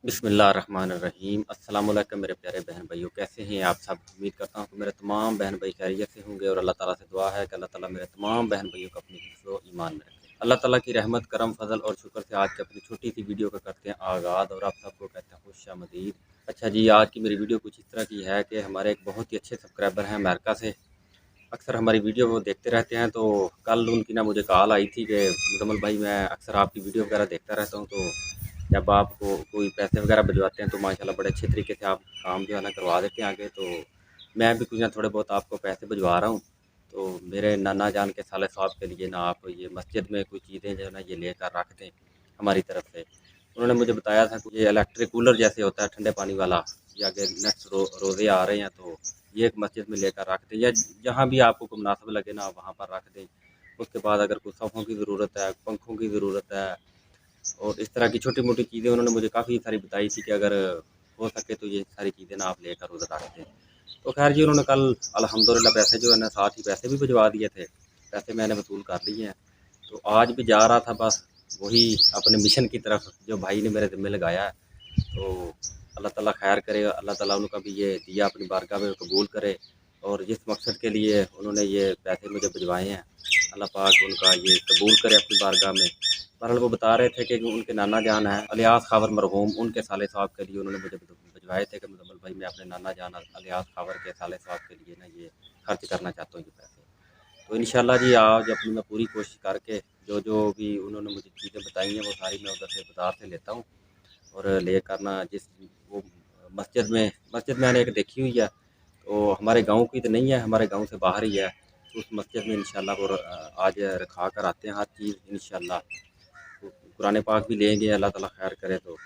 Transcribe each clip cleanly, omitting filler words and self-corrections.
बिस्मिल्लाहिर्रहमानिर्रहीम। अस्सलाम वालेकुम मेरे प्यारे बहन भाइयों, कैसे हैं आप सब। उम्मीद करता हूँ कि मेरे तमाम बहन भाई खैरियत से होंगे और अल्लाह ताला से दुआ है कि अल्लाह ताला मेरे तमाम बहन भाइयों को अपनी हिफ्ज़ व ईमान में रखे। अल्लाह ताला की रहमत करम फजल और शुक्र से आज की अपनी छोटी सी वीडियो का करते हैं आगाज़ और आप सबको कहते हैं खुशामदीद। अच्छा जी, आज की मेरी वीडियो कुछ इस तरह की है कि हमारे एक बहुत ही अच्छे सब्सक्राइबर हैं अमेरिका से, अक्सर हमारी वीडियो वो देखते रहते हैं। तो कल उनकी ना मुझे कॉल आई थी कि मुजम्मल भाई, मैं अक्सर आपकी वीडियो वगैरह देखता रहता हूँ, तो जब आपको कोई पैसे वगैरह भिजवाते हैं तो माशाल्लाह बड़े अच्छे तरीके से आप काम जो है ना करवा देते हैं आगे। तो मैं भी कुछ ना थोड़े बहुत आपको पैसे भिजवा रहा हूँ। तो मेरे नाना जान के साले साहब के लिए ना आप ये मस्जिद में कुछ चीज़ें जो है ना ये लेकर रख दें हमारी तरफ से। उन्होंने मुझे बताया था कि ये इलेक्ट्रिक कूलर जैसे होता है ठंडे पानी वाला, ये आगे नेक्स्ट रोज़े आ रहे हैं, तो ये एक मस्जिद में लेकर रख दें या जहाँ भी आपको को मुनासिब लगे ना वहाँ पर रख दें। उसके बाद अगर कुछ सोफ़ों की ज़रूरत है, पंखों की ज़रूरत है और इस तरह की छोटी-मोटी चीज़ें उन्होंने मुझे काफ़ी सारी बताई थी कि अगर हो सके तो ये सारी चीज़ें ना आप लेकर उधर रख दें। तो ख़ैर जी, उन्होंने कल अल्हम्दुलिल्लाह पैसे जो है ना साथ ही पैसे भी भिजवा दिए थे। पैसे मैंने वसूल कर लिए हैं। तो आज भी जा रहा था बस वही अपने मिशन की तरफ जो भाई ने मेरे ज़िम्मे लगाया है। तो अल्लाह ताला खैर करे, अल्लाह ताला उनका भी ये दिया अपनी बारगाह में कबूल करे और जिस मकसद के लिए उन्होंने ये पैसे मुझे भिजवाए हैं, अल्लाह पाक उनका ये कबूल करे अपनी बारगाह में। बहरहाल वो बता रहे थे कि उनके नाना जान हैं अलियास खावर मरहूम, उनके साले साहब के लिए उन्होंने मुझे भिजवाए थे कि मुजम्मल भाई, मैं अपने नाना जान अलियास खावर के साले साहब के लिए ना ये खर्च करना चाहता हूँ ये पैसे। तो इंशाल्लाह जी आज अपनी मैं पूरी कोशिश करके जो भी उन्होंने मुझे चीज़ें बताई हैं वो सारी मैं उधर से बाज़ार से लेता हूँ और लेकर ना जिस वो मस्जिद मैंने एक देखी हुई है, तो हमारे गाँव की तो नहीं है, हमारे गाँव से बाहर ही है। तो उस मस्जिद में इंशाल्लाह वो आज रखा कर आते हैं हर चीज़ इंशाल्लाह। तो कुरान पाक भी लेंगे अल्लाह ताला खैर करे तो।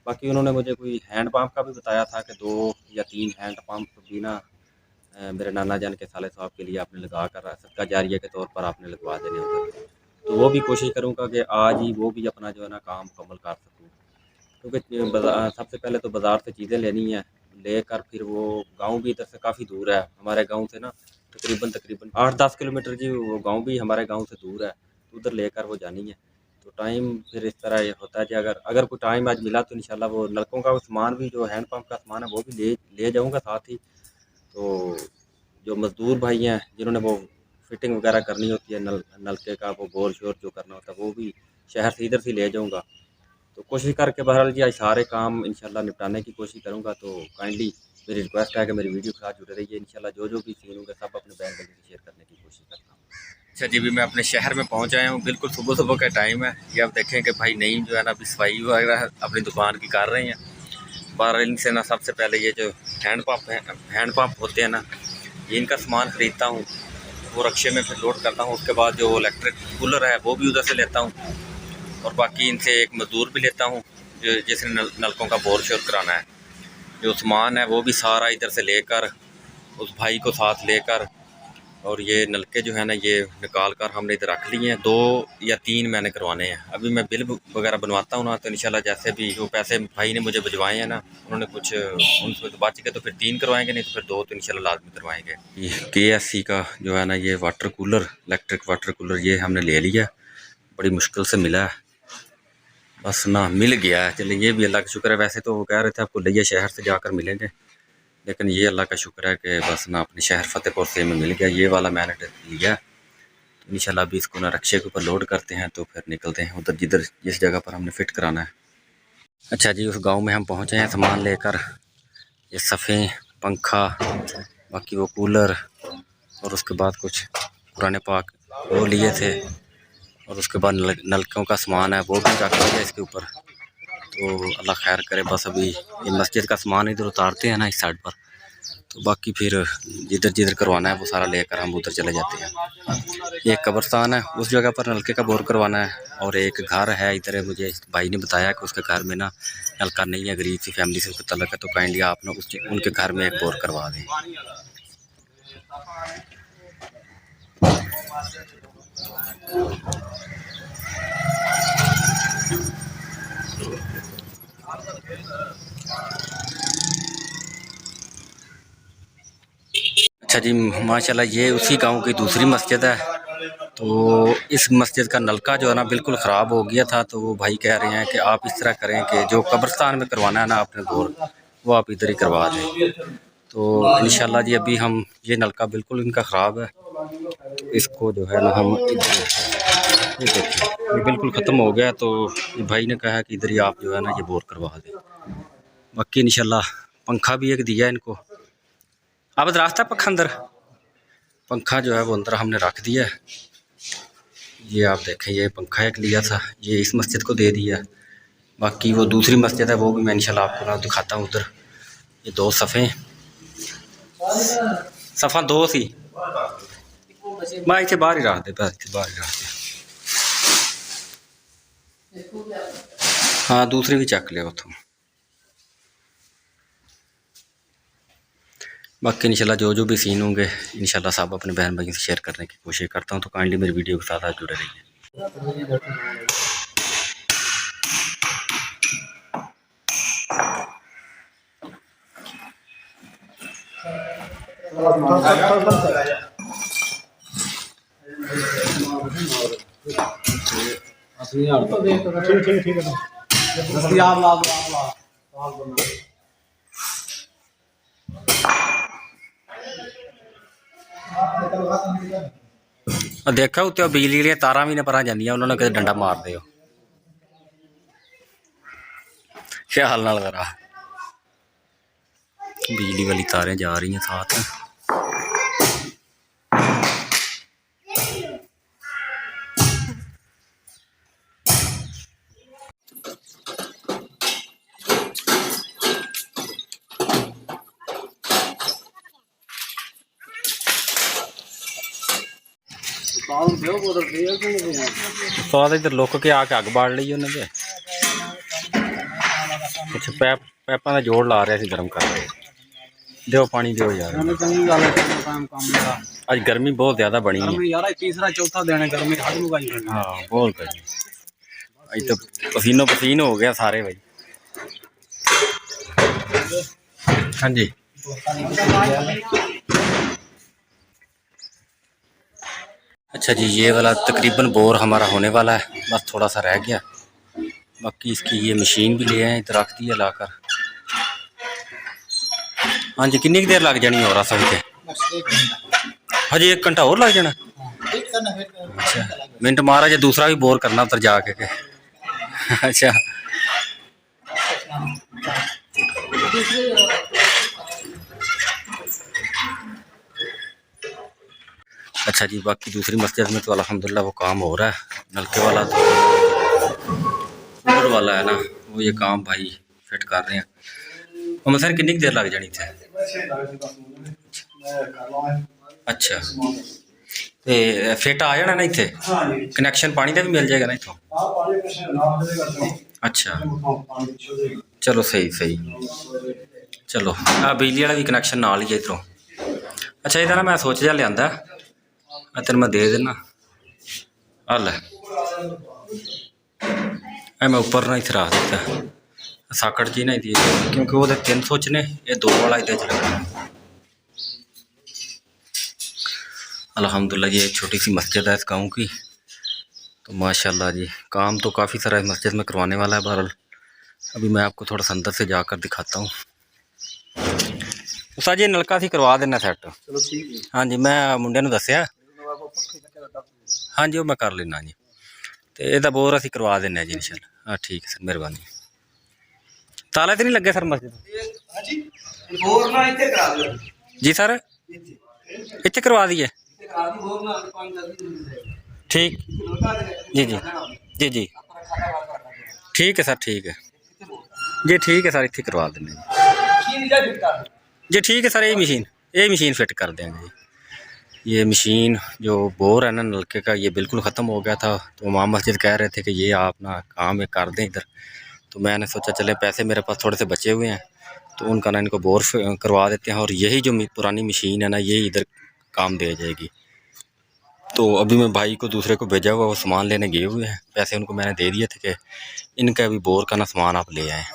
बाकी उन्होंने मुझे कोई हैंड पंप का भी बताया था कि 2 या 3 हैंड पंप भी ना मेरे नाना जान के साले साहब के लिए आपने लगा कर सदका जारिया के तौर पर आपने लगवा देने उधर। तो वो भी कोशिश करूँगा कि आज ही वो भी अपना जो है ना काम मुकम्मल कर सकूँ। क्योंकि सबसे पहले तो बाज़ार से चीज़ें लेनी है, लेकर फिर वो गाँव भी इधर से काफ़ी दूर है, हमारे गाँव से ना तकरीबन 8-10 किलोमीटर जी वो गाँव भी हमारे गाँव से दूर है, तो उधर लेकर वो जानी है। तो टाइम फिर इस तरह ये होता है कि अगर अगर कोई टाइम आज मिला तो इंशाल्लाह वो नलकों का सामान भी जो हैंड पंप का सामान है वो भी ले ले जाऊँगा साथ ही। तो जो मज़दूर भाई हैं जिन्होंने वो फिटिंग वगैरह करनी होती है नलके का वो बोर-शोर जो करना होता है वो भी शहर से इधर से ले जाऊँगा। तो कोशिश करके बहरहाल जी आज सारे काम इंशाल्लाह निपटाने की कोशिश करूँगा। तो काइंडली मेरी रिक्वेस्ट है कि मेरी वीडियो के साथ जुड़े रहिए। इंशाल्लाह जो भी सीन होंगे सब अपने बहन भाइयों से शेयर करने की कोशिश करता हूँ। अच्छा जी, अभी मैं अपने शहर में पहुँच आया हूँ, बिल्कुल सुबह-सुबह का टाइम है। ये आप देखें कि भाई नईम जो है ना अभी सफाई वगैरह अपनी दुकान की कर रहे हैं। बहरहाल इनसे ना सबसे पहले ये जो हैंड पंप होते हैं ना, ये इनका सामान खरीदता हूँ, वो रक्शे में फिर लोड करता हूँ। उसके बाद जो इलेक्ट्रिक कूलर है वो भी उधर से लेता हूँ और बाकी इनसे एक मज़दूर भी लेता हूँ जिसने नलकों का बोर शोर कराना है। जो सामान है वो भी सारा इधर से लेकर उस भाई को साथ लेकर और ये नलके जो है ना ये निकाल कर हमने इधर रख लिए हैं। 2 या 3 मैंने करवाने हैं। अभी मैं बिल वगैरह बनवाता हूँ ना, तो इंशाल्लाह जैसे भी जो पैसे भाई ने मुझे भिजवाए हैं ना, उन्होंने कुछ उनसे तो बच गए तो फिर 3 करवाएंगे, नहीं तो फिर 2 तो इंशाल्लाह लाजमी करवाएंगे। ये KSC का जो है ना ये water cooler, electric water cooler ये हमने ले लिया, बड़ी मुश्किल से मिला है, बस ना मिल गया है। चलिए ये भी अल्लाह का शुक्र है। वैसे तो वो कह रहे थे आपको लिए शहर से जाकर मिलेंगे, लेकिन ये अल्लाह का शुक्र है कि बस ना अपने शहर फतेहपुर से में मिल गया। ये वाला मैंने लिया। तो इंशाल्लाह अभी इसको ना रक्शे के ऊपर लोड करते हैं तो फिर निकलते हैं उधर जिधर जिस जगह पर हमने फ़िट कराना है। अच्छा जी, उस गांव में हम पहुंचे हैं सामान लेकर। ये सफ़े पंखा, बाकी वो कूलर और उसके बाद कुछ कुरान पाक वो लिए थे और उसके बाद नलकों का सामान है वो भी रख दिया इसके ऊपर। तो अल्लाह खैर करे, बस अभी ये मस्जिद का सामान इधर उतारते हैं ना इस साइड पर, तो बाकी फिर जिधर जिधर करवाना है वो सारा लेकर हम उधर चले जाते हैं। ये कब्रस्तान है, उस जगह पर नलके का बोर करवाना है और एक घर है इधर। मुझे भाई ने बताया कि उसके घर में ना नलका नहीं है, गरीब सी फैमिली से उसका तल्लक है, तो काइंडली आप ना उनके घर में एक बोर करवा दें। अच्छा जी, माशाल्लाह ये उसी गांव की दूसरी मस्जिद है तो इस मस्जिद का नलका जो है ना बिल्कुल ख़राब हो गया था, तो वो भाई कह रहे हैं कि आप इस तरह करें कि जो कब्रिस्तान में करवाना है ना आपने बोर, वो आप इधर ही करवा दें। तो इंशाल्लाह जी अभी हम ये नलका बिल्कुल इनका ख़राब है, इसको जो है ना हम ये देखिए ये बिल्कुल ख़त्म हो गया। तो ये भाई ने कहा कि इधर ही आप जो है ना ये बोर करवा दें। बाकी इंशाल्लाह पंखा भी एक दिया इनको। अब रास्ता पखा अंदर पंखा जो है वो अंदर हमने रख दिया है। ये आप देखें ये पंखा एक लिया था, ये इस मस्जिद को दे दिया। बाकी वो दूसरी मस्जिद है वो भी मैं इंशाल्लाह आपको ना दिखाता हूँ। उधर ये 2 सफ़े सफ़ा 2 सी मैं इतने बाहर ही रख दे, बाहर ही रख दे। हाँ दूसरी भी चक लिया उतो। बाकी इंशाल्लाह जो भी सीन होंगे इंशाल्लाह सब अपने बहन भाइयों से शेयर करने की कोशिश करता हूँ। तो काइंडली मेरी वीडियो के साथ जुड़े रहिए। ठीक है देखा उत्ते बिजली दी तारा भी ने परा जांदियां, उन्होंने कदे डंडा मार दे ख्याल नाल करा। बिजली वाली तारें जा रही हैं साथ। तो इधर लुक के आके अग बाड़ ली उन्होंने। कुछ पैपा का जोड़ ला रहे थे गर्म कर रहे। दो पानी दो यार। आज गर्मी बहुत ज्यादा बनी है। तीसरा चौथा दिन गर्मी हाँ बहुत गर्मी। आज तो पसीनो पसीन हो गया सारे भाई। हाँ जी अच्छा जी, ये वाला तकरीबन बोर हमारा होने वाला है, बस थोड़ा सा रह गया। बाकी इसकी ये मशीन भी ले आए इधर रख दी है लाकर। हाँ जी कितनी देर लग जानी और असल के? हजे 1 घंटा और लग जाना। अच्छा मिनट मारा जो दूसरा भी बोर करना उधर जाके के। अच्छा अच्छा जी। बाकी दूसरी मस्जिद में तो अल्हम्दुलिल्लाह वो काम हो रहा है। नलके वाला तो बोर्ड वाला है ना, वो ये काम भाई फिट कर रहे हैं। और मसलन कितनी देर लग जानी थे? अच्छा तो फिट आ जाना ना इतने? कनैक्शन पानी का भी मिल जाएगा ना इतों? अच्छा चलो सही सही। चलो बिजली वाला भी कनैक्शन नाल ही है इधरों। अच्छा इधर ना मैं सोच जा लिया तेन मैं दे देना। हल मैं उपर ना इतना रख दिता साकट जी ना दी, क्योंकि वो 3 सुच ने, ये 2 वाला इधर च लगना। अल्हम्दुलिल्लाह ये छोटी सी मस्जिद है इस गाँव की। तो माशाल्लाह जी काम तो काफ़ी सारा इस मस्जिद में करवाने वाला है। बहरहाल अभी मैं आपको थोड़ा सा अंदर से जाकर दिखाता हूँ। उसा जी नलका सी करवा देना सैट। हाँ जी मैं मुंडे नूं दस्सिया। हाँ जी वो मैं कर लेना जी। तो यदा बोर असी करवा दें जी इंशाल्लाह। हाँ ठीक है सर मेहरबानी। ताला तो नहीं लगे सर मस्जिद? जी सर इतने करवा दिए। ठीक जी जी जी जी ठीक है सर ठीक है जी ठीक है सर इतने करवा दें जी ठीक है सर। यही मशीन फिट कर देंगे जी। ये मशीन जो बोर है ना नलके का ये बिल्कुल ख़त्म हो गया था। तो इमाम मस्जिद कह रहे थे कि ये आप ना काम कर दें इधर। तो मैंने सोचा चले पैसे मेरे पास थोड़े से बचे हुए हैं तो उनका ना इनको बोर करवा देते हैं, और यही जो पुरानी मशीन है ना ये इधर काम दे जाएगी। तो अभी मैं भाई को दूसरे को भेजा हुआ, वो सामान लेने गए हुए हैं। पैसे उनको मैंने दे दिए थे कि इनका अभी बोर का ना सामान आप ले आएँ।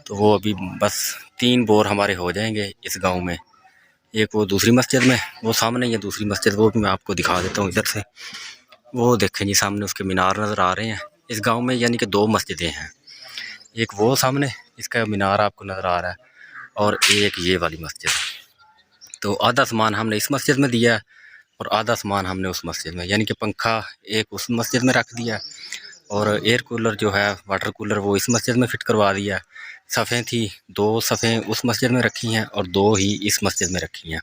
तो वो अभी बस 3 बोर हमारे हो जाएंगे इस गाँव में। एक वो दूसरी मस्जिद में, वो सामने ही है दूसरी मस्जिद, वो भी मैं आपको दिखा देता हूँ इधर से। वो देखें जी सामने उसके मीनार नज़र आ रहे हैं। इस गांव में यानी कि दो मस्जिदें हैं, एक वो सामने इसका मीनार आपको नज़र आ रहा है और एक ये वाली मस्जिद। तो आधा सामान हमने इस मस्जिद में दिया है और आधा सामान हमने उस मस्जिद में, यानी कि पंखा एक उस मस्जिद में रख दिया और एयर कूलर जो है वाटर कूलर वो इस मस्जिद में फ़िट करवा दिया। सफ़ें थी, 2 सफ़ें उस मस्जिद में रखी हैं और 2 ही इस मस्जिद में रखी हैं।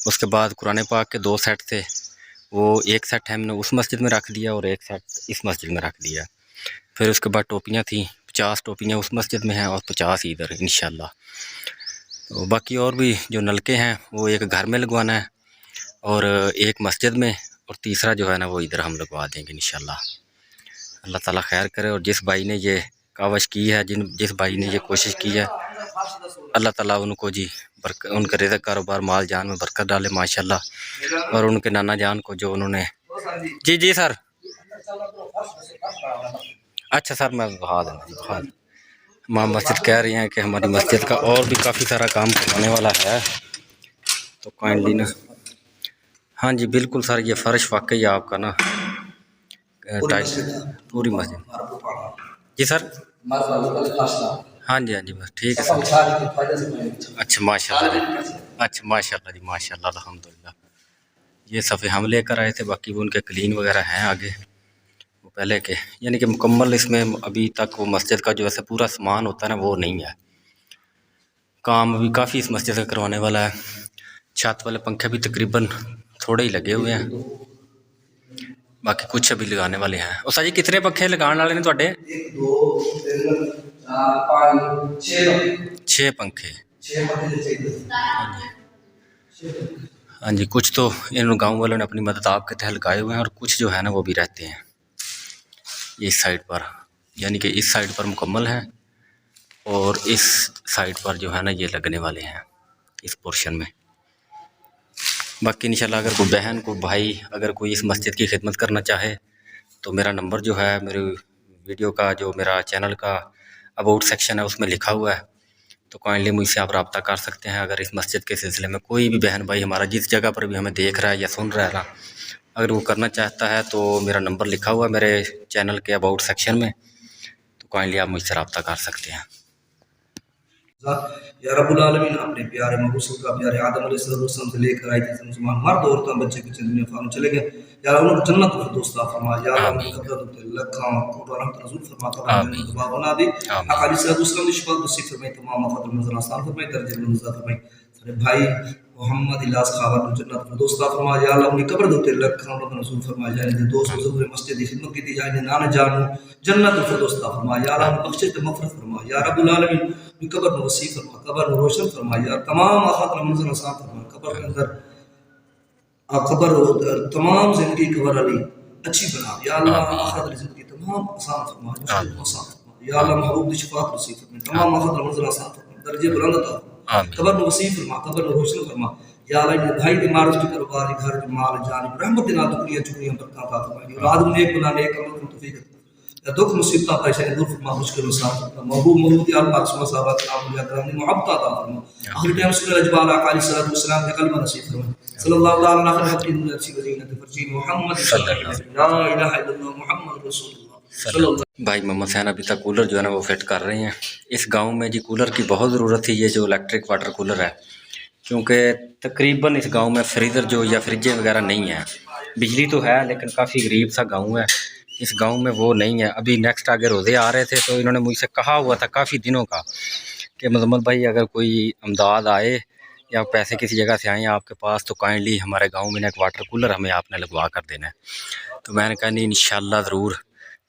उसके बाद कुरान पाक के 2 सेट थे, वो एक सेट हमने उस मस्जिद में रख दिया और एक सेट इस मस्जिद में रख दिया। फिर उसके बाद टोपियाँ थी, 50 टोपियाँ उस मस्जिद में हैं और 50 इधर इंशाल्लाह। तो बाकी और भी जो नलके हैं वो एक घर में लगवाना है और एक मस्जिद में, और तीसरा जो है ना वो इधर हम लगवा देंगे इंशाल्लाह। अल्लाह ताला खैर करे। और जिस भाई ने ये कावश की है, जिस भाई ने ये कोशिश की है, अल्लाह ताला उनको जी उनके रिज़्क़ कारोबार माल जान में बरकत डाले माशाल्लाह। और उनके नाना जान को जो उन्होंने जी जी सर, अच्छा सर मैं बहा दूँगा। माँ मस्जिद कह रही हैं कि हमारी मस्जिद का और भी काफ़ी सारा काम करवाने वाला है, तो काइंडली ना। हाँ जी बिल्कुल सर, ये फ़र्श वाकई आपका ना टाइट पूरी मस्जिद। जी सर, हाँ जी हाँ जी बस ठीक है सर। अच्छा माशाल्लाह जी, अच्छा माशाल्लाह जी माशाल्लाह अल्हम्दुलिल्लाह। ये सफ़े हम लेकर आए थे, बाकी वो उनके क्लीन वगैरह हैं आगे, वो पहले के यानी कि मुकम्मल इसमें अभी तक वो मस्जिद का जो ऐसा पूरा सामान होता है ना वो नहीं है। काम अभी काफ़ी इस मस्जिद का करवाने वाला है। छत वाले पंखे भी तकरीबन थोड़े ही लगे हुए हैं, बाकी कुछ अभी लगाने वाले हैं। उस जी कितने पंखे लगाने वाले ने तुहाडे? 6 पंखे। हाँ जी, कुछ तो इन गाँव वालों ने अपनी मदद आपके तहत लगाए हुए हैं और कुछ जो है ना वो भी रहते हैं ये इस साइड पर, यानी कि इस साइड पर मुकम्मल है और इस साइड पर जो है ना ये लगने वाले हैं इस पोर्शन में। बाकी इंशाल्लाह अगर कोई बहन को भाई अगर कोई इस मस्जिद की खिदमत करना चाहे तो मेरा नंबर जो है मेरे वीडियो का जो मेरा चैनल का अबाउट सेक्शन है उसमें लिखा हुआ है, तो काइंडली मुझसे आप रब्ता कर सकते हैं। अगर इस मस्जिद के सिलसिले में कोई भी बहन भाई हमारा जिस जगह पर भी हमें देख रहा है या सुन रहा है ना, अगर वो करना चाहता है तो मेरा नंबर लिखा हुआ है मेरे चैनल के अबाउट सेक्शन में, तो काइंडली आप मुझसे रब्ता कर सकते हैं। या रब्बुल आलमीन अपने प्यारे मबूस का प्यारे आदम अलैहिस्सलाम से लेकर आए थे मुसलमान मर्द औरतें बच्चे के दुनिया फार्म चले गए, या उनको जन्नत फिरदौस अता फरमा, या उनकी कब्र तो लखा को रहमत नज़ूल फरमा, कब्र जन्नत बाग बना दे। आका अलैहिस्सलाम की शफाअत नसीब फरमाए, तमाम मफाद नज़र आसान फरमाए, दर्जे बुलंद फरमाए। सारे भाई मोहम्मद इलास खावर को जन्नत फिरदौस अता फरमा, या अल्लाह उनकी कब्र तो लखा रहमत नज़ूल फरमा, जाने दोस्त बुजुर्ग मस्जिद की खिदमत की जाए, नाना जानू जन्नत फिरदौस अता फरमा, या अल्लाह बख्शिश मग़फ़िरत फरमा, या रब्बुल आलमीन कब्र में वसी फरमा, कब्र में रोशन फरमा, या तमाम आखिरत मंज़िल आसान फरमा, कब्र के अंदर कब्र तमाम जिंदगी कब्र वाली अच्छी बना, या अल्लाह आखिरत की जिंदगी तमाम आसान फरमा, मुश्किल आसान फरमा, या अल्लाह महबूब की शफाअत नसीब फरमा, तमाम आखिरत मंज़िल आसान फरमा, दर्जे बुलंद अता फरमा, कब्र में वसी फरमा, कब्र में रोशन फरमा, या अल्लाह भाई के मार्ग की कारोबार घर के माल जान रहमत ना दुनिया चुनिया बरकत अता फरमा, रात में नेक बना नेक अमल को तौफीक दुख मुसीबत परेशानी दूर फरमा, मुश्किल मुसाफ फरमा, महबूब महमूद या पाक सहाबत नाम या करानी मोहब्बत अता फरमा, आखिर टाइम सुन अजबाल अकाली सल्लल्लाहु अलैहि वसल्लम के कल्म नसीब फरमा, सल्लल्लाहु अलैहि वसल्लम नसीब वजीनत फरजीन मोहम्मद ला इलाहा इल्लल्लाह मुहम्मद रसूलुल्लाह सल्लल्लाहु। भाई मोहम्मद सैन अभी तक कूलर जो है ना वो फिट कर रहे हैं इस गांव में जी। कूलर की बहुत ज़रूरत थी, ये जो इलेक्ट्रिक वाटर कूलर है, क्योंकि तकरीबन इस गांव में फ्रीज़र जो या फ्रिजें वगैरह नहीं है। बिजली तो है लेकिन काफ़ी गरीब सा गांव है, इस गांव में वो नहीं है। अभी नेक्स्ट आगे रोज़े आ रहे थे तो इन्होंने मुझसे कहा हुआ था काफ़ी दिनों का कि मुजम्मल भाई अगर कोई अमदाद आए या पैसे किसी जगह से आए आपके पास तो काइंडली हमारे गांव में ना एक वाटर कूलर हमें आपने लगवा कर देना है। तो मैंने कहा नहीं इंशाल्लाह ज़रूर।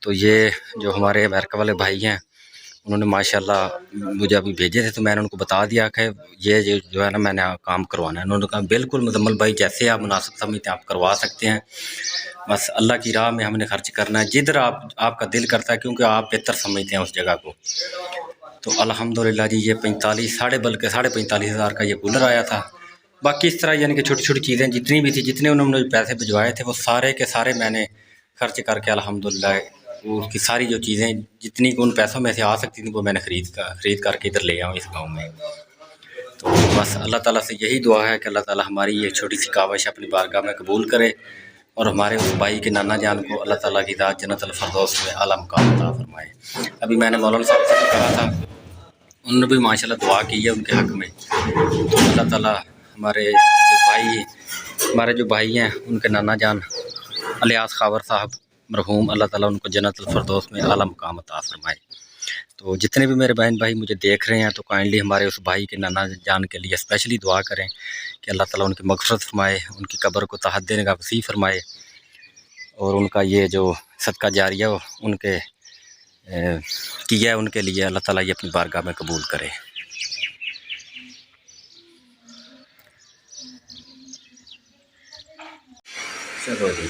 तो ये जो हमारे अमेरिका वाले भाई हैं उन्होंने माशाल्लाह मुझे अभी भेजे थे, तो मैंने उनको बता दिया कि ये जो है ना मैंने काम करवाना है। उन्होंने कहा बिल्कुल मुजम्मल भाई जैसे आप मुनासिब समझते हैं आप करवा सकते हैं, बस अल्लाह की राह में हमने खर्च करना है जिधर आपका दिल करता है, क्योंकि आप बेहतर समझते हैं उस जगह को। तो अल्हम्दुलिल्लाह जी ये 45,500 का ये कूलर आया था। बाकी इस तरह यानी कि छोटी छोटी चीज़ें जितनी भी थी, जितने उन्होंने पैसे भिजवाए थे वो सारे के सारे मैंने खर्च करके अल्हम्दुलिल्लाह वो उसकी सारी जो चीज़ें जितनी उन पैसों में से आ सकती थी वो मैंने ख़रीद करके इधर ले आऊँ इस गांव में। तो बस अल्लाह ताला से यही दुआ है कि अल्लाह ताला हमारी ये छोटी सी काविश अपनी बारगाह में कबूल करे और हमारे उस भाई के नाना जान को अल्लाह ताला की ज़ात जन्नतुल फ़िरदौस में आला मकाम अता फरमाए। अभी मैंने मौलाना साहब से भी कहा था, उन्होंने भी माशाल्लाह दुआ की है उनके हक़ में। तो अल्लाह ताला हमारे जो भाई हैं उनके नाना जान इलियास खावर साहब मरहूम, अल्लाह ताला उनको जन्नतुल फ़िरदौस में आला मकाम अता फरमाए। तो जितने भी मेरे बहन भाई मुझे देख रहे हैं तो काइंडली हमारे उस भाई के नाना जान के लिए स्पेशली दुआ करें कि अल्लाह ताला उनकी मग़फ़िरत फरमाए, उनकी कब्र को तहद्दे निगाह वसी फरमाए और उनका ये जो सदका जारिया उनके किया है उनके लिए अल्लाह ताला ये अपनी बारगाह में कबूल करे। चलो जी,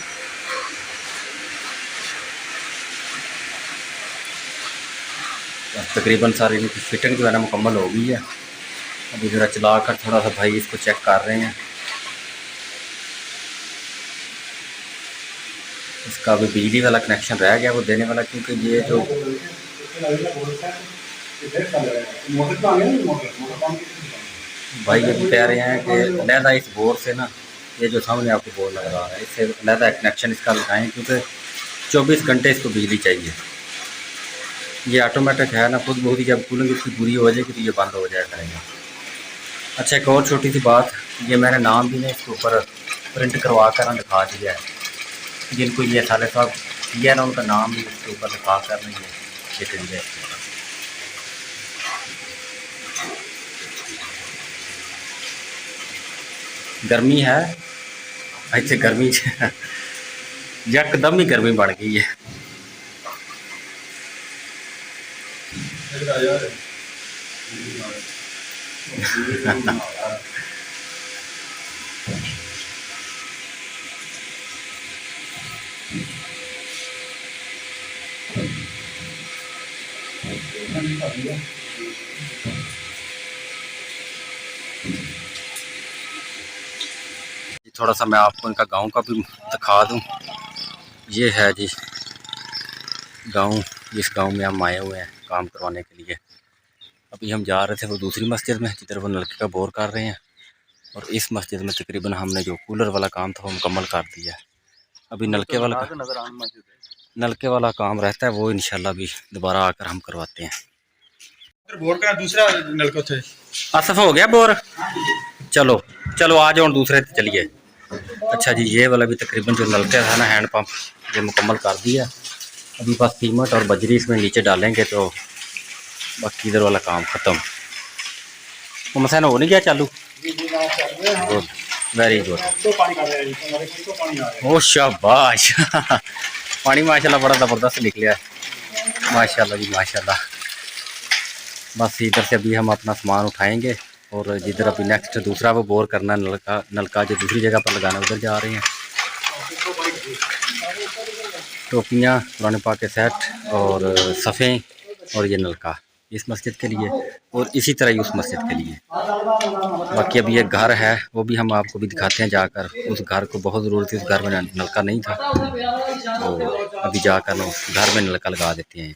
तकरीबन सारी इनकी फिटिंग जो है ना मुकम्मल हो गई है। अभी ज़रा चला कर थोड़ा सा भाई इसको चेक कर रहे हैं। इसका अभी बिजली वाला कनेक्शन रह गया वो देने वाला, क्योंकि ये जो भाई ये कह रहे हैं कि अलहदा इस बोर से ना, ये जो सामने आपको बोर लग रहा है इससे अलहदा कनेक्शन इसका लगाएं, क्योंकि 24 घंटे इसको बिजली चाहिए। ये ऑटोमेटिक है ना, खुद बहुत ही जब कूलिंग इसकी पूरी हो जाएगी तो ये बंद हो जाया करेगा। अच्छा, एक और छोटी सी बात, ये मैंने नाम भी ना इसके ऊपर प्रिंट करवा कर दिखा दिया है। जिनको ये साले साहब किया ना उनका नाम भी इसके ऊपर लिखा कर नहीं है, ये गर्मी है ऐसे गर्मी यकदम ही गर्मी बढ़ गई है। थोड़ा सा मैं आपको इनका गांव का भी दिखा दूं। ये है जी गांव, जिस गांव में हम आए हुए हैं काम करवाने के लिए। अभी हम जा रहे थे वो दूसरी मस्जिद में जिधर वो नलके का बोर कर रहे हैं, और इस मस्जिद में तकरीबन हमने जो कूलर वाला काम था वो मुकम्मल कर दिया है। अभी नलके वाला काम रहता है, वो इंशाल्लाह भी दोबारा आकर हम करवाते हैं। बोर का दूसरा नलका थे आसफ हो गया बोर, चलो चलो आ जाओ दूसरे पे चलिए। अच्छा जी, ये वाला भी तकरीबन जो नलका था ना हैंड पंप, ये मुकम्मल कर दिया। अभी बस सीमेंट और बजरी इसमें नीचे डालेंगे तो बाकी इधर वाला काम ख़त्म। तो मसैन हो नहीं गया चालू? गुड, वेरी गुड, ओ शाबाश पानी माशाल्लाह बड़ा ज़बरदस्त निकला है, माशाल्लाह जी माशाल्लाह। बस इधर से अभी हम अपना सामान उठाएंगे और जिधर अभी नेक्स्ट दूसरा वो बोर करना नलका जो दूसरी जगह पर लगाना उधर जा रहे हैं। टोपियाँ, कुरान पाक के सेट और सफ़े और ये नलका इस मस्जिद के लिए और इसी तरह ही उस मस्जिद के लिए। बाकी अभी एक घर है वो भी हम आपको भी दिखाते हैं जाकर। उस घर को बहुत ज़रूरत थी, उस घर में नलका नहीं था, तो अभी जाकर उस घर में नलका लगा देते हैं।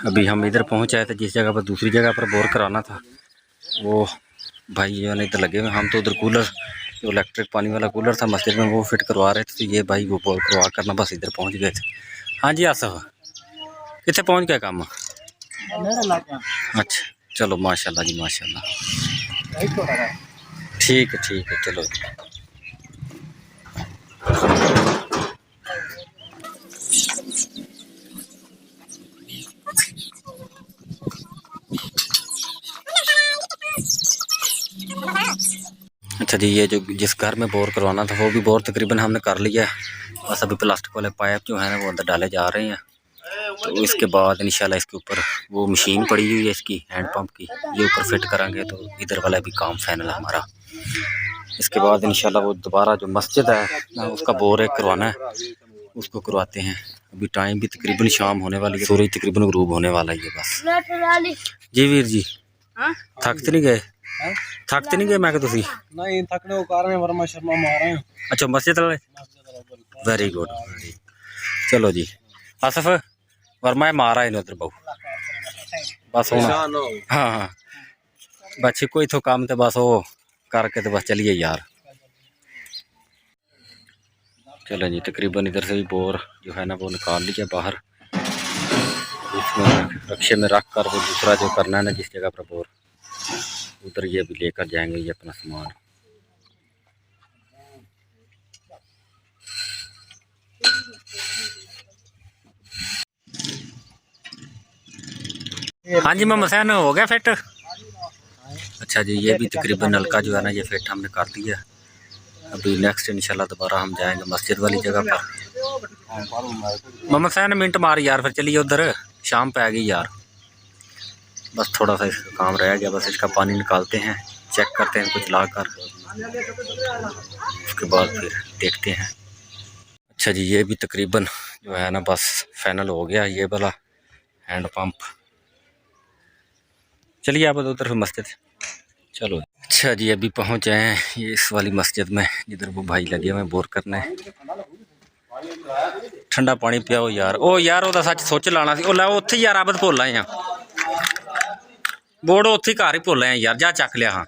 अभी हम इधर पहुंच आए थे जिस जगह पर दूसरी जगह पर बोर कराना था, वो भाई ने इधर लगे हुए। हम तो उधर कूलर जो इलेक्ट्रिक पानी वाला कूलर था मस्जिद में वो फिट करवा रहे थे, तो ये भाई वो बोर करवा करना बस इधर पहुंच गए थे। हाँ जी आसफ, कितने पहुंच गया काम? अच्छा चलो माशाल्लाह जी माशाल्लाह, ठीक है चलो। अच्छा जी, ये जो जिस घर में बोर करवाना था वो भी बोर तकरीबन हमने कर लिया है। बस अभी प्लास्टिक वाले पाइप जो है ना वो अंदर डाले जा रहे हैं, तो इसके बाद इंशाल्लाह इसके ऊपर वो मशीन पड़ी हुई है इसकी हैंड पंप की, ये ऊपर फिट करेंगे तो इधर वाला भी काम फाइनल है हमारा। इसके बाद इंशाल्लाह वो दोबारा जो मस्जिद है ना उसका बोर एक करवाना है, उसको करवाते हैं। अभी टाइम भी तकरीबन शाम होने वाली है, सूरज तकरीबन गुरूब होने वाला है। बस जी वीर जी, थक तो नहीं गए? थक तो नहीं गए? मैं तुसी नहीं थकने को कारण है वर्मा शर्मा मार रहे हैं। अच्छा मस्जिद वाले, वेरी गुड। चलो जी आसफ, वर्मा मारा है उधर बहु बस हाँ हाँ बच्चे कोई तो काम तो बस वो करके तो बस चलिए यार। चलो जी, तकरीबन इधर से भी बोर जो है ना वो निकाल लिया बाहर, इसमें रक्शे में रख कर वो दूसरा जो करना है ना जिस जगह पर बोर, उधर ये भी लेकर जाएंगे ये अपना सामान। हाँ जी मोहम्मद हुसैन, हो गया फिट? अच्छा जी, ये भी तकरीबन नलका जो है ना ये फिट हमने कर दिया। अभी नेक्स्ट इंशाल्लाह दोबारा हम जाएंगे मस्जिद वाली जगह पर। मोहम्मद हुसैन मिनट मार यार, फिर चलिए उधर, शाम पे आ गई यार। बस थोड़ा सा इसका काम रह गया, बस इसका पानी निकालते हैं, चेक करते हैं कुछ ला कर, उसके बाद फिर देखते हैं। अच्छा जी, ये भी तकरीबन जो है ना बस फाइनल हो गया ये वाला हैंड पंप। चलिए आप उधर मस्जिद, चलो। अच्छा जी, अभी पहुंच आए हैं ये इस वाली मस्जिद में जिधर वो भाई लगे हुए बोर करने। ठंडा पानी पियाओ यार। ओ यार वो सच सुच लाना सी, ओ लै उत्थे यार आबद भुल आए हैं बोर्ड, उत्थे घर ही भुल आए यार, जा चक लिया। हाँ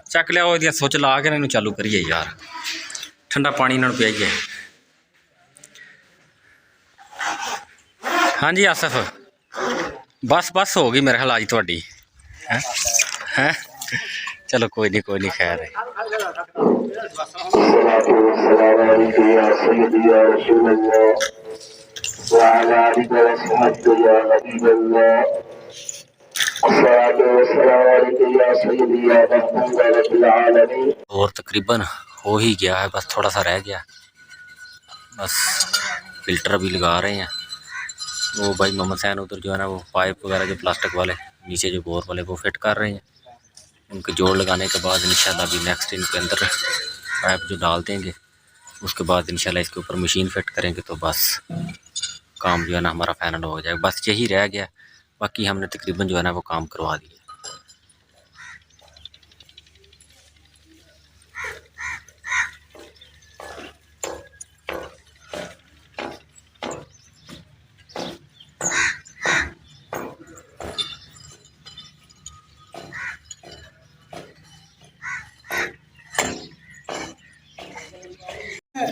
चक लिया, वो सुच ला के इन्हूं चालू करिए यार, ठंडा पानी इन्होंने पियाइए। हाँ जी आसफ, बस बस हो गई मेरे ख्याल आज थोड़ी है। चलो कोई नहीं खैर है। और तकरीबन हो ही गया है, बस थोड़ा सा रह गया, बस फिल्टर भी लगा रहे हैं। वो भाई मोहम्मद हुसैन उधर जो है ना वो पाइप वगैरह जो प्लास्टिक वाले नीचे जो बोर वाले वो फिट कर रहे हैं। उनके जोड़ लगाने के बाद इंशाल्लाह अभी नेक्स्ट इनके अंदर पाइप जो डाल देंगे, उसके बाद इंशाल्लाह इसके ऊपर मशीन फिट करेंगे, तो बस काम जो है ना हमारा फाइनल हो जाएगा। बस यही रह गया, बाकी हमने तकरीबन जो है ना वो काम करवा दिया।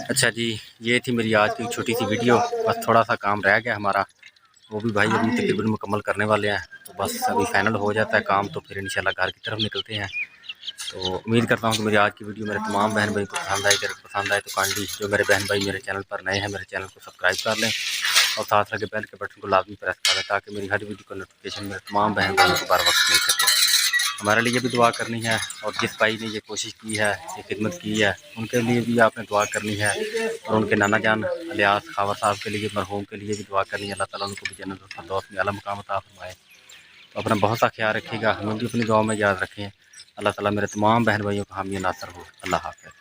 अच्छा जी, ये थी मेरी आज की छोटी सी वीडियो, बस थोड़ा सा काम रह गया हमारा, वो भी भाई अभी तकरीबन मुकम्मल करने वाले हैं, तो बस अभी फाइनल हो जाता है काम, तो फिर इंशाल्लाह घर की तरफ निकलते हैं। तो उम्मीद करता हूँ कि मेरी आज की वीडियो मेरे तमाम बहन भाई को पसंद आई। अगर पसंद आए तो काइंडली जो मेरे बहन भाई मेरे चैनल पर नए हैं मेरे चैनल को सब्सक्राइब कर लें और साथ लगे बेल के बटन को लाजमी प्रेस कर लें, ताकि मेरी हर वीडियो का नोटिफिकेशन मेरे तमाम बहन भाइयों को बर वक्त मिल सके। हमारे लिए भी दुआ करनी है, और जिस भाई ने ये कोशिश की है, ये खिदमत की है, उनके लिए भी आपने दुआ करनी है, और उनके नाना जान अलियास खावर साहब के लिए, मरहूम के लिए भी दुआ करनी है। अल्लाह ताला उनको भी जन्नत फिरदौस में आला मकाम अता फरमाए। तो अपना बहुत सा ख्याल रखिएगा, हमें भी अपनी दुआ में याद रखें। अल्लाह ताला मेरे तमाम बहन भाइयों को हामी नासर हो। अल्लाह हाफ़िज़।